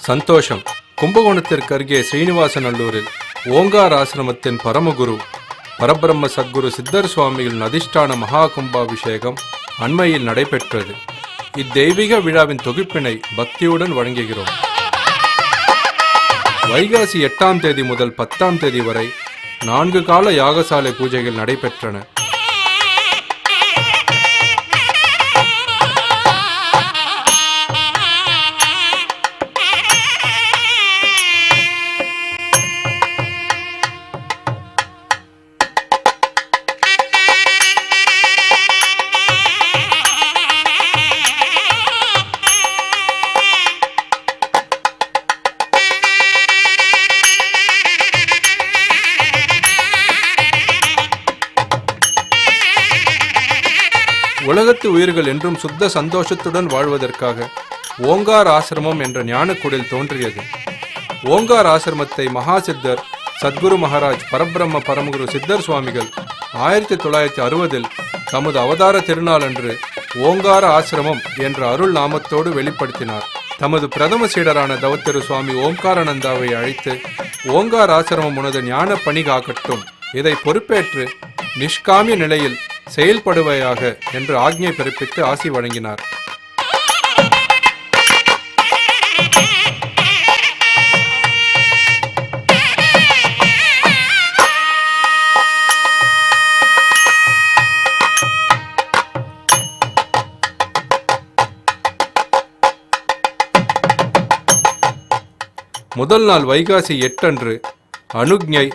சந்தோஷம். கும்பகோணத்திற்கு அருகே ஸ்ரீனிவாசநல்லூரில் ஓங்கார் ஆசிரமத்தின் பரமகுரு பரபிரம்ம சத்குரு சித்தர் சுவாமிகளின் அதிஷ்டான மகா கும்பாபிஷேகம் அண்மையில் நடைபெற்றது. இத்தெய்வீக விழாவின் தொகுப்பினை பக்தியுடன் வழங்குகிறோம். வைகாசி 8ஆம் தேதி முதல் 10ஆம் தேதி வரை 4 கால யாகசாலை பூஜைகள் நடைபெற்றன. உலகத்து உயிர்கள் என்றும் சுத்த சந்தோஷத்துடன் வாழ்வதற்காக ஓங்கார் ஆசிரமம் என்ற ஞானக்குடில் தோன்றியது. ஓங்கார் ஆசிரமத்தை மகா சித்தர் சத்குரு மகாராஜ் பரபிரம்ம பரமகுரு சித்தர் சுவாமிகள் 1960 தமது அவதார திருநாள் அன்று ஓங்கார ஆசிரமம் என்ற அருள் நாமத்தோடு வெளிப்படுத்தினார். தமது பிரதம சீடரான தவத்திரு சுவாமி ஓம்காரானந்தாவை அழைத்து ஓங்கார் ஆசிரமம் உனது ஞான பணி காக்கட்டும், இதை பொறுப்பேற்று நிஷ்காமிய நிலையில் செயல்படுவையாக என்று ஆக்ஞை பிறப்பித்து ஆசி வழங்கினார். முதல் நாள் வைகாசி 8 அன்று அனுக்ஞை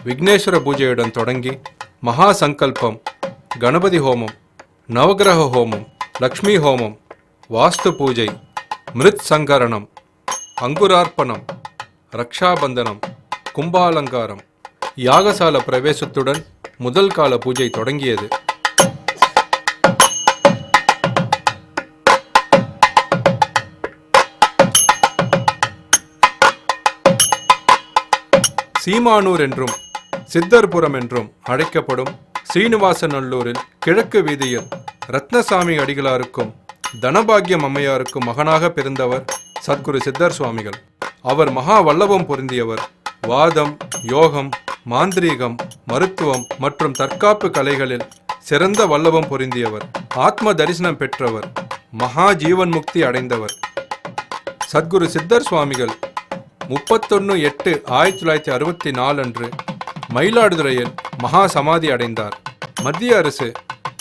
விக்னேஸ்வர பூஜையுடன் தொடங்கி மகா சங்கல்பம், கணபதி ஹோமம், நவகிரக ஹோமம், லக்ஷ்மி ஹோமம், வாஸ்து பூஜை, மிருத் சங்கரணம், அங்குரார்ப்பணம், ரக்ஷாபந்தனம், கும்பாலங்காரம், யாகசால பிரவேசத்துடன் முதல் கால பூஜை தொடங்கியது. சீமானூர் என்றும் சித்தர்புரம் என்றும் அழைக்கப்படும் ஸ்ரீனிவாசநல்லூரில் கிழக்கு வீதியில் ரத்னசாமி அடிகளாருக்கும் தனபாகியம் அம்மையாருக்கும் மகனாக பிறந்தவர் சத்குரு சித்தர் சுவாமிகள். அவர் மகா வல்லபம் பொருந்தியவர். வாதம், யோகம், மாந்திரீகம், மருத்துவம் மற்றும் தற்காப்பு கலைகளில் சிறந்த வல்லபம் பொருந்தியவர். ஆத்ம தரிசனம் பெற்றவர். மகா ஜீவன் முக்தி அடைந்தவர். சத்குரு சித்தர் சுவாமிகள் 31/8/1964 அன்று மயிலாடுதுறையில் மகா சமாதி அடைந்தார். மத்திய அரசு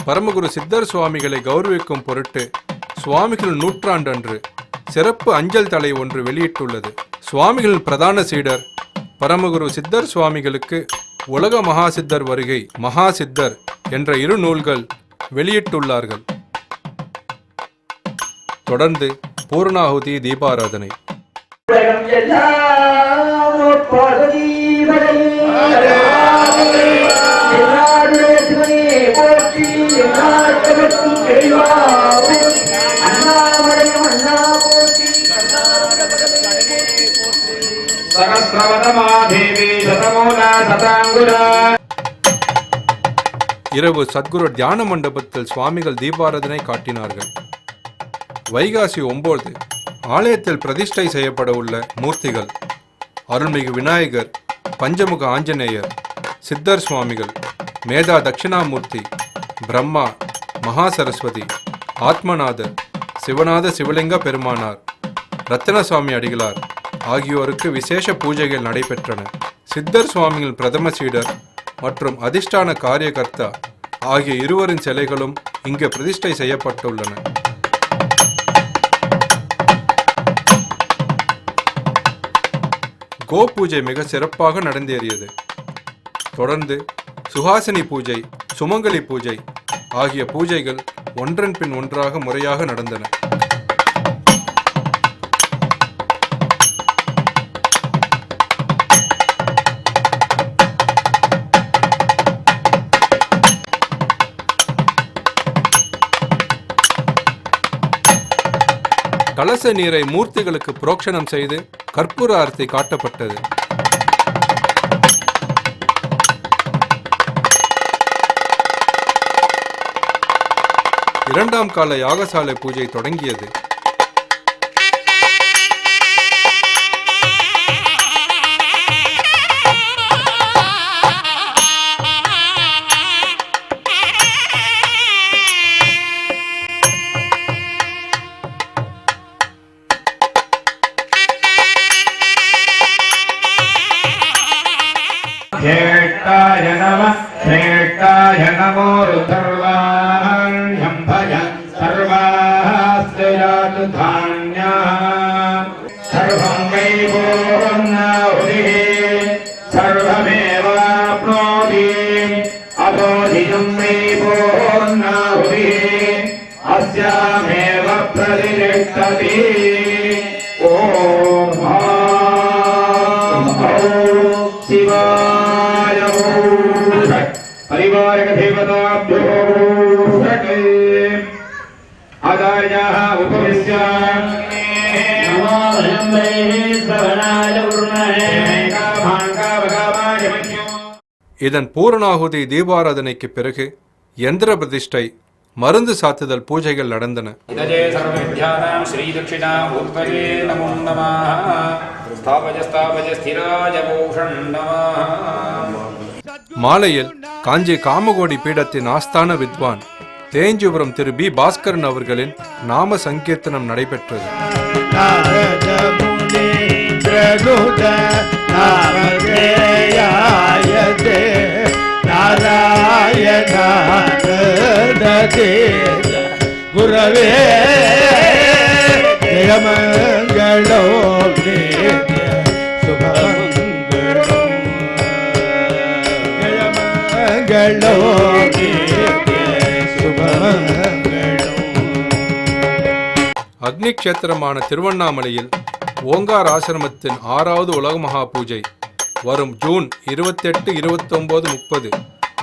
பரமகுரு சித்தர் சுவாமிகளை கௌரவிக்கும் பொருட்டு சுவாமிகள் நூற்றாண்டன்று சிறப்பு அஞ்சல் தலை ஒன்று வெளியிட்டுள்ளது. சுவாமிகளின் பிரதான சீடர் பரமகுரு சித்தர் சுவாமிகளுக்கு உலக மகா சித்தர் வருகை, மகா சித்தர் என்ற 2 நூல்கள் வெளியிட்டுள்ளார்கள். தொடர்ந்து பூர்ணாகுதி தீபாராதனை. இரவு சத்குரு தியான மண்டபத்தில் சுவாமிகள் தீபாராதனை காட்டினார்கள். வைகாசி 9 ஆலயத்தில் பிரதிஷ்டை செய்யப்பட உள்ள மூர்த்திகள்: அருள்மிகு விநாயகர், பஞ்சமுக ஆஞ்சநேயர், சித்தர் சுவாமிகள், மேதா தட்சிணாமூர்த்தி, பிரம்மா, மகா சரஸ்வதி, ஆத்மநாதர், சிவநாத சிவலிங்க பெருமானார், ரத்தினசுவாமி அடிகளார் ஆகியோருக்கு விசேஷ பூஜைகள் நடைபெற்றன. சித்தர் சுவாமிகள் பிரதம சீடர் மற்றும் அதிஷ்டான காரியகர்த்தா ஆகிய இருவரின் சிலைகளும் இங்கு பிரதிஷ்டை செய்யப்பட்டுள்ளன. கோ பூஜை மிக சிறப்பாக நடந்தேறியது. தொடர்ந்து சுஹாசினி பூஜை, சுமங்கலி பூஜை ஆகிய பூஜைகள் ஒன்றன் பின் ஒன்றாக முறையாக நடந்தன. கலச நீரை மூர்த்திகளுக்கு புரோக்ஷணம் செய்து கற்பூர ஆரத்தி காட்டப்பட்டது. இரண்டாம் கால யாகசாலை பூஜை தொடங்கியது. श्रेष्ठाय नमः श्रेष्ठाय नमो रुद्रवाण्यं भज सर्वास्ते यातु धान्यः सर्वं वै पूर्णाहुतिः सर्वमेवाप्नोति अबोधितं वै पूर्णाहुतिः अस्यामेव प्रतिष्ठति ॐ शिवाय परिवारक देवताभ्यो आदार्याः उपविश्य नमो श्रवणाय இதன் பூரணாகுதி தீபாராதனைக்கு பிறகு யந்திர பிரதிஷ்டை, மருந்து சாத்துதல் பூஜைகள் நடந்தன. மாலையில் காஞ்சி காமகோடி பீடத்தின் ஆஸ்தான வித்வான் தேஞ்சிபுரம் திரு பி பாஸ்கரன் அவர்களின் நாம சங்கீர்த்தனம் நடைபெற்றது. குரவே ஜெயமங்களோ சுபமங்களோ அக்னி கஷேத்திரமான திருவண்ணாமலையில் ஓங்கார் ஆசிரமத்தின் 6வது உலக மகா பூஜை வரும் ஜூன் 28, 29, 30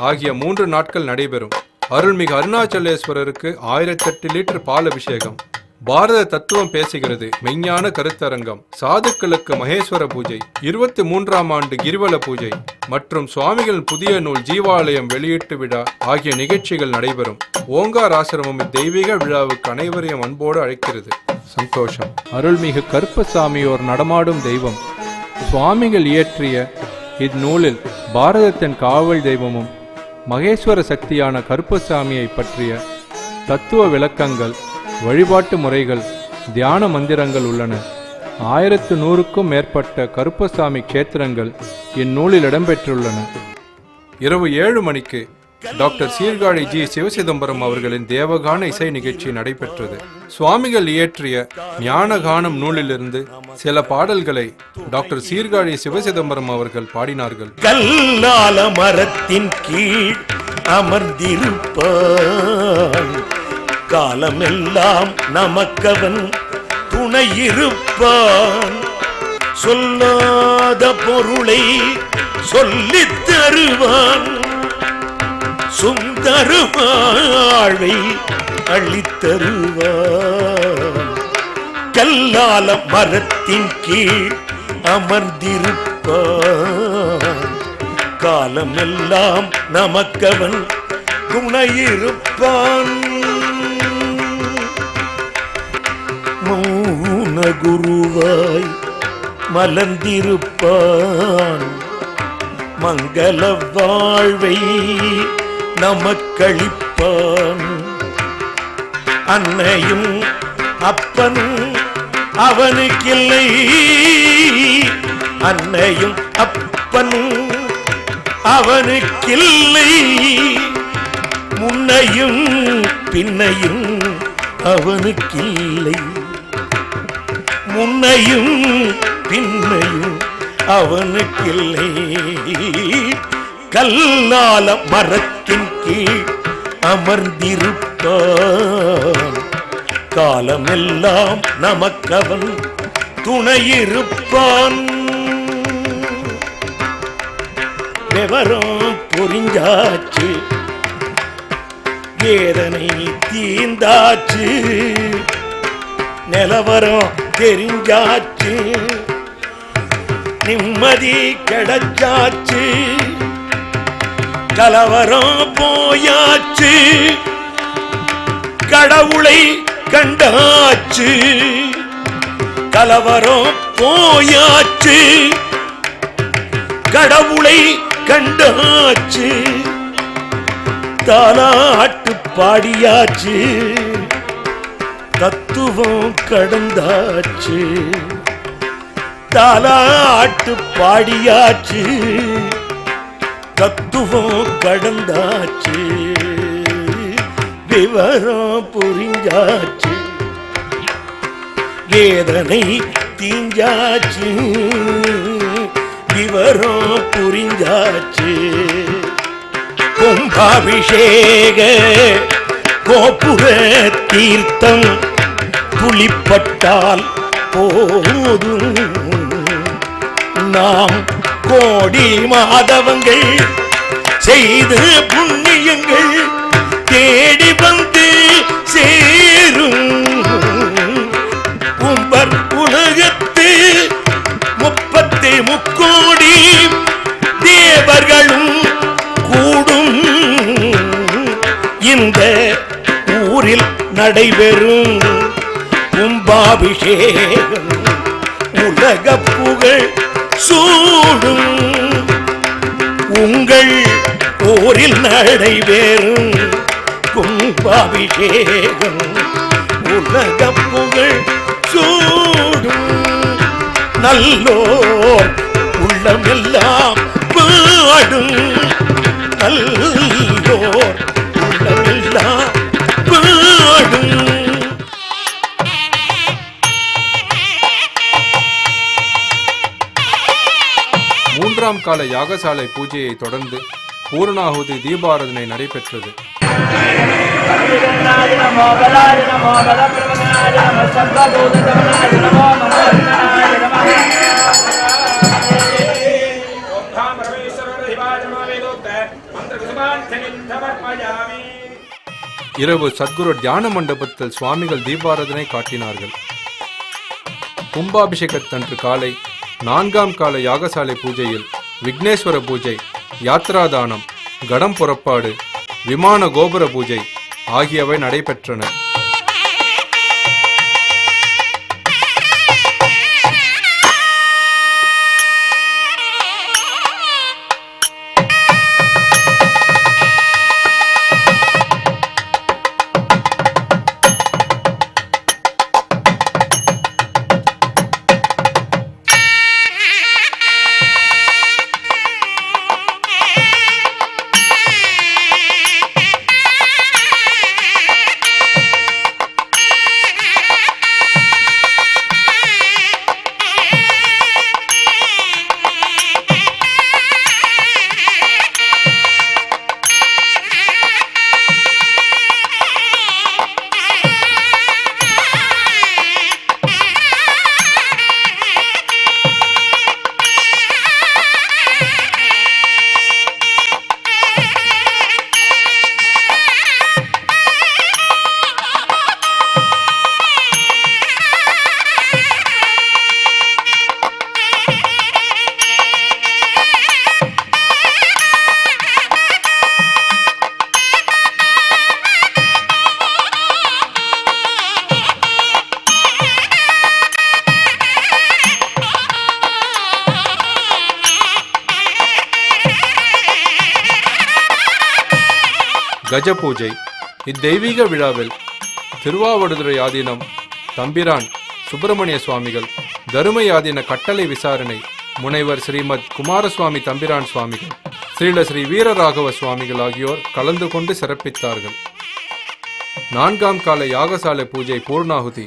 ஆகிய 3 நாட்கள் நடைபெறும். அருள்மிகு அருணாச்சலேஸ்வரருக்கு 1008 லிட்டர் பால் அபிஷேகம், பாரத தத்துவம் பேசுகிறது மெய்ஞான கருத்தரங்கம், சாதுக்களுக்கு மகேஸ்வர பூஜை, 23ஆம் ஆண்டு கிரிவல பூஜை மற்றும் சுவாமிகள் புதிய நூல் ஜீவாலயம் வெளியீட்டு விழா ஆகிய நிகழ்ச்சிகள் நடைபெறும். ஓங்கார் ஆசிரமம் தெய்வீக விழாவுக்கு அனைவரையும் அன்போடு அழைக்கிறது. சந்தோஷம். அருள்மிகு கருப்பசாமியோர் நடமாடும் தெய்வம். சுவாமிகள் இயற்றிய இந்நூலில் பாரதத்தின் காவல் தெய்வமும் மகேஸ்வர சக்தியான கருப்பசாமியை பற்றிய தத்துவ விளக்கங்கள், வழிபாட்டு முறைகள், தியான மந்திரங்கள் உள்ளன. 1100க்கும் மேற்பட்ட கருப்பசாமி க்ஷேத்திரங்கள் இந்நூலில் இடம்பெற்றுள்ளன. இரவு 7 மணிக்கு டாக்டர் சீர்காழி ஜி சிவசிதம்பரம் அவர்களின் தேவகான இசை நிகழ்ச்சி நடைபெற்றது. சுவாமிகள் இயற்றிய ஞானகானம் நூலிலிருந்து சில பாடல்களை டாக்டர் சீர்காழி சிவசிதம்பரம் அவர்கள் பாடினார்கள். கல்லால மரத்தின் கீழ் அமர்ந்திருப்பான், காலமெல்லாம் நமக்கவன் துணையிருப்பான், சொல்லாத பொருளை சொல்லித் தருவான், சுந்தர வாழ்வை அளித்தருவான். கல்லால மரத்தின் கீழ் அமர்ந்திருப்பான், காலமெல்லாம் நமக்கவன் துணையிருப்பான். மௌன குருவாய் மலர்ந்திருப்பான், மங்கள வாழ்வை நமக்களிப்பான். அன்னையும் அப்பனும் அவனுக்கில்லை, அன்னையும் அப்பனும் அவனுக்கில்லை, முன்னையும் பின்னையும் அவனுக்கில்லை, முன்னையும் பின்னையும் அவனுக்கில்லை. கல்லால மரத்தின் கீழ் அமர்ந்திருப்பான், காலமெல்லாம் நமக்கவன் துணையிருப்பான். விவரம் புரிஞ்சாச்சு, வேதனை தீந்தாச்சு, நிலவரம் தெரிஞ்சாச்சு, நிம்மதி கிடைச்சாச்சு, கலவரம் போயாச்சு, கடவுளை கண்டாச்சு, கலவரம் போயாச்சு, கடவுளை கண்டாச்சு, தாலாட்டு பாடியாச்சு, தத்துவம் கடந்தாச்சு, தாலாட்டு பாடியாச்சு, தத்துவம் கடந்தாச்சு, விவரம் புரிஞ்சாச்சு, வேதனை தீஞ்சாச்சு, விவரம் புரிஞ்சாச்சு. கும்பாபிஷேக கோபுர தீர்த்தம் துளிப்பட்டால் போதும், நாம் கோடி மாதவங்கள் செய்த புண்ணியங்கள் தேடி வந்து சேரும். கும்பர் உலகத்து 33 தேவர்களும் கூடும் இந்த ஊரில் நடைபெறும் கும்பாபிஷேகம் உலக புகழ் சூடும். உங்கள் ஊரில் நடைபெறும் கும்பாபிஷேகம் உலக புகழ் சூடும். நல்லோர் உள்ளமெல்லாம் பாடும், நல்லோர் உள்ளமெல்லாம் பாடும். மூன்றாம் கால யாகசாலை பூஜையை தொடர்ந்து பூர்ணாகுதி தீபாராதனை நடைபெற்றது. இரவு சத்குரு தியான மண்டபத்தில் சுவாமிகள் தீபாராதனை காட்டினார்கள். கும்பாபிஷேகத்தன்று காலை 4ஆம் கால யாகசாலை பூஜையில் விக்னேஸ்வர பூஜை, யாத்ராதானம், கடம் புறப்பாடு, விமான கோபுர பூஜை ஆகியவை நடைபெற்றன. கஜ பூஜை. இத்தெய்வீக விழாவில் திருவாவடுதுறை ஆதீனம் தம்பிரான் சுப்பிரமணிய சுவாமிகள், தருமை ஆதீன கட்டளை விசாரணை முனைவர் ஸ்ரீமத் குமாரசுவாமி தம்பிரான் சுவாமிகள், ஸ்ரீல ஸ்ரீ வீரராகவ சுவாமிகள் ஆகியோர் கலந்து கொண்டு சிறப்பித்தார்கள். 4ஆம் கால யாகசாலை பூஜை பூர்ணாகுதி.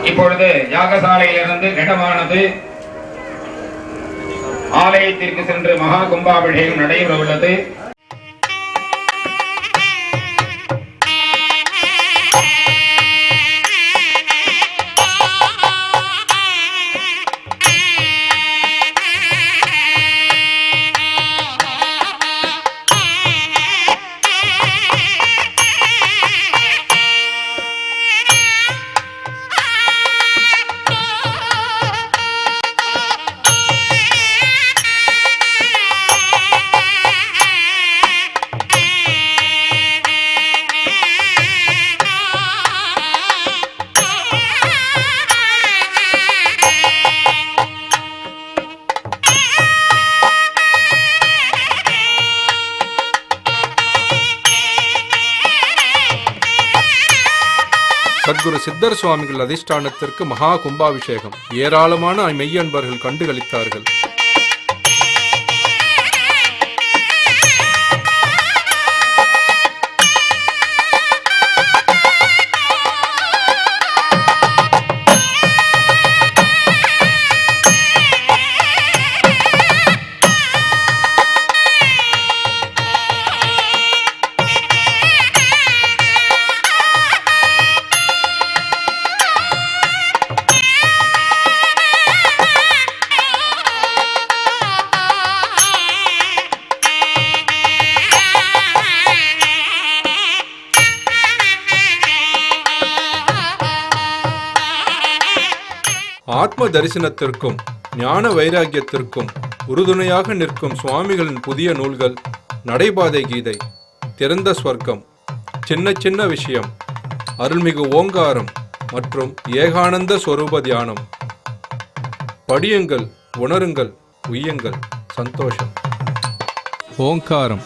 இப்பொழுது யாகசாலையிலிருந்து கடமானது ஆலயத்திற்கு சென்று மகா கும்பாபிஷேகம் நடைபெற உள்ளது. சத்குரு சித்தர் சுவாமிகள் அதிஷ்டானத்திற்கு மகா கும்பாபிஷேகம். ஏராளமான மெய்யன்பர்கள் கண்டுகளித்தார்கள். ஆத்ம தரிசனத்திற்கும் ஞான வைராக்கியத்திற்கும் உறுதுணையாக நிற்கும் சுவாமிகளின் புதிய நூல்கள் நடைபாதை கீதை, திறந்த ஸ்வர்க்கம், சின்ன சின்ன விஷயம், அருள்மிகு ஓங்காரம் மற்றும் ஏகானந்த ஸ்வரூப தியானம். படியுங்கள், உணருங்கள், உய்யுங்கள், சந்தோஷம். ஓங்காரம்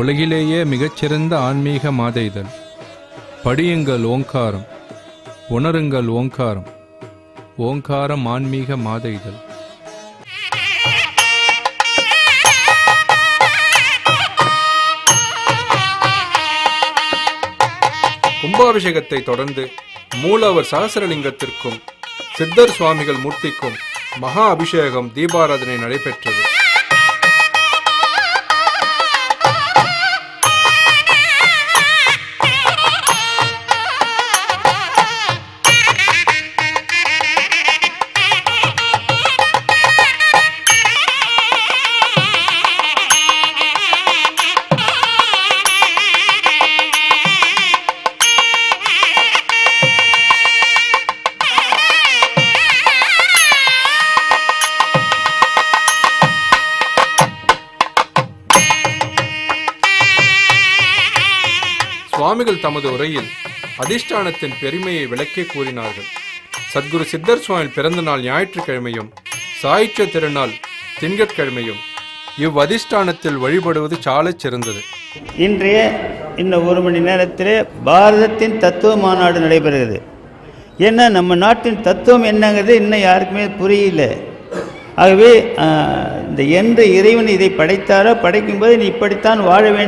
உலகிலேயே மிகச்சிறந்த ஆன்மீக மாத இதழ். படியுங்கள் ஓங்காரம், உணருங்கள் ஓங்காரம். ஓங்காரம் ஆன்மீக மாத இதழ். கும்பாபிஷேகத்தை தொடர்ந்து மூலவர் சகசரலிங்கத்திற்கும் சித்தர் சுவாமிகள் மூர்த்திக்கும் மகா அபிஷேகம் தீபாராதனை நடைபெற்றது. சுவாமிகள் தமது உரையில் அதிஷ்டானத்தின் பெருமையை விளக்கி கூறினார்கள். சத்குரு சித்தர் சுவாமி பிறந்த நாள் ஞாயிற்றுக்கிழமையும் சாயிற்ற திருநாள் திங்கட்கிழமையும் இவ்வதிஷ்டானத்தில் வழிபடுவது சாலச் சிறந்தது. இன்றைய இன்னும் 1 மணி நேரத்திலே பாரதத்தின் தத்துவ மாநாடு நடைபெறுகிறது. ஏன்னா நம்ம நாட்டின் தத்துவம் என்னங்கிறது இன்னும் யாருக்குமே புரியல. ஆகவே இந்த எந்த இறைவன் இதை படைத்தாரோ, படைக்கும்போது நீ இப்படித்தான் வாழ வேண்டும்